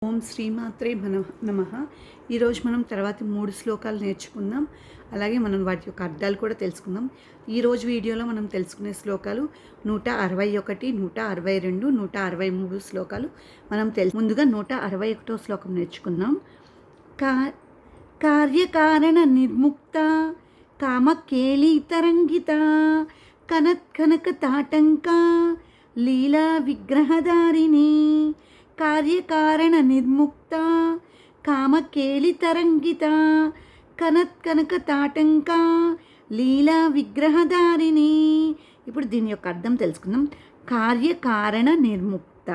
ఓం శ్రీమాత్రే నమః. ఈరోజు మనం తర్వాతి 3 శ్లోకాలు నేర్చుకుందాం. అలాగే మనం వాటి యొక్క అర్థాలు కూడా తెలుసుకుందాం. ఈరోజు వీడియోలో మనం తెలుసుకునే శ్లోకాలు 161, 162, 163 శ్లోకాలు మనం ముందుగా 161వ శ్లోకం నేర్చుకుందాం. కార్యకారణ నిర్ముక్త కామకేళీ తరంగిత కనక తాటంక లీలా విగ్రహధారిణి. కార్యకారణ నిర్ముక్త కామకేళి తరంగిత కనక తాటంక లీలా విగ్రహధారిణి. ఇప్పుడు దీని యొక్క అర్థం తెలుసుకుందాం. కార్యకారణ నిర్ముక్త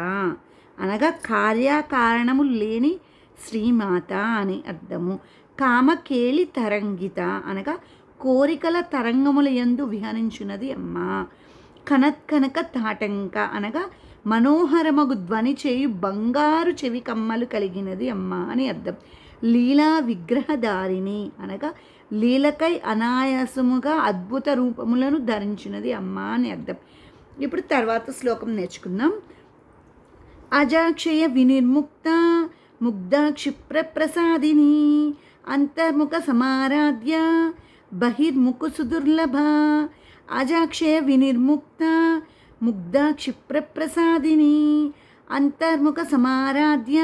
అనగా కార్యకారణము లేని శ్రీమాత అని అర్థము. కామకేళి తరంగిత అనగా కోరికల తరంగముల యందు విహరించున్నది అమ్మ. కనక తాటంక అనగా మనోహరమగు ధ్వని చేయు బంగారు చెవి కమ్మలు కలిగినది అమ్మ అని అర్థం. లీలా విగ్రహధారిణి అనగా లీలకై అనాయాసముగా అద్భుత రూపములను ధరించినది అమ్మ అని అర్థం. ఇప్పుడు తర్వాత శ్లోకం నేర్చుకుందాం. అజాక్షయ వినిర్ముక్త ముగ్ధ క్షిప్ర ప్రసాదిని అంతర్ముఖ సమారాధ్య బహిర్ముఖు సుదుర్లభ. అజాక్షయ వినిర్ముక్త ముగ్ధ క్షిప్ర ప్రసాదిని అంతర్ముఖ సమారాధ్య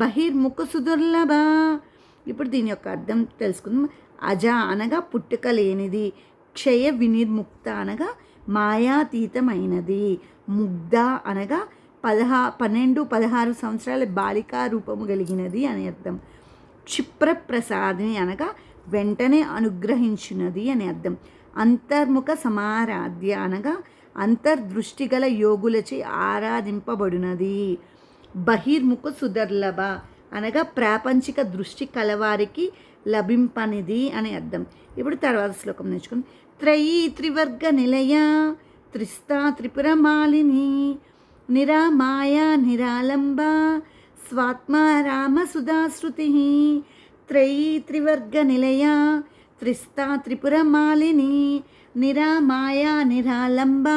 బహిర్ముఖ సుదుర్లభ. ఇప్పుడు దీని యొక్క అర్థం తెలుసుకుందాం. అజ అనగా పుట్టుక లేనిది, క్షయ వినిర్ముక్త అనగా మాయాతీతమైనది, ముగ్ధ అనగా 12-16 సంవత్సరాల బాలికా రూపము కలిగినది అని అర్థం. క్షిప్ర ప్రసాదిని అనగా వెంటనే అనుగ్రహించినది అని అర్థం. అంతర్ముఖ సమారాధ్య అనగా అంతర్దృష్టి గల యోగులచే ఆరాధింపబడినది. బహిర్ముఖ సుదర్లభ అనగా ప్రాపంచిక దృష్టి కలవారికి లభింపనిది అని అర్థం. ఇప్పుడు తర్వాత శ్లోకం నేర్చుకుని. త్రయీ త్రివర్గ నిలయ త్రిస్తా త్రిపురమాలిని నిరామాయా నిరాలంబ స్వాత్మా రామ సుధాశ్రుతి. త్రయీ త్రివర్గ నిలయ త్రిస్తా త్రిపురమాలిని నిరామాయా నిరాలంబ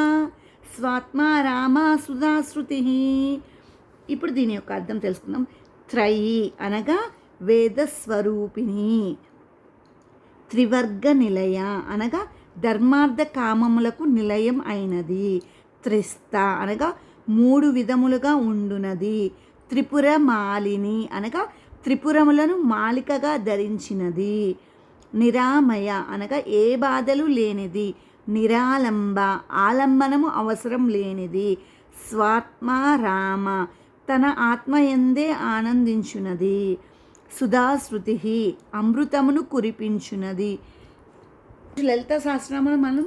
స్వాత్మా రామ సుధాశ్రుతి. ఇప్పుడు దీని యొక్క అర్థం తెలుసుకుందాం. త్రయీ అనగా వేదస్వరూపిణి, త్రివర్గ నిలయ అనగా ధర్మార్థ కామములకు నిలయం అయినది, త్రిస్త అనగా 3 విధములుగా ఉండునది, త్రిపుర మాలిని అనగా త్రిపురములను మాలికగా ధరించినది, నిరామయ అనగా ఏ బాధలు లేనిది, నిరాలంబ ఆలంబనము అవసరం లేనిది, స్వాత్మ రామ తన ఆత్మయందే ఆనందించున్నది, సుధాశ్రుతి అమృతమును కురిపించున్నది. లలిత సహస్రనామం మనం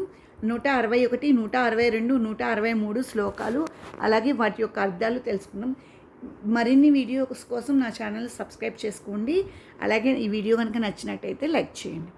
161, 162, 163 శ్లోకాలు అలాగే వాటి యొక్క అర్థాలు తెలుసుకున్నాం. మరిన్ని వీడియోస్ కోసం నా ఛానల్ సబ్స్క్రైబ్ చేసుకోండి. అలాగే ఈ వీడియో కనుక నచ్చినట్టయితే లైక్ చేయండి.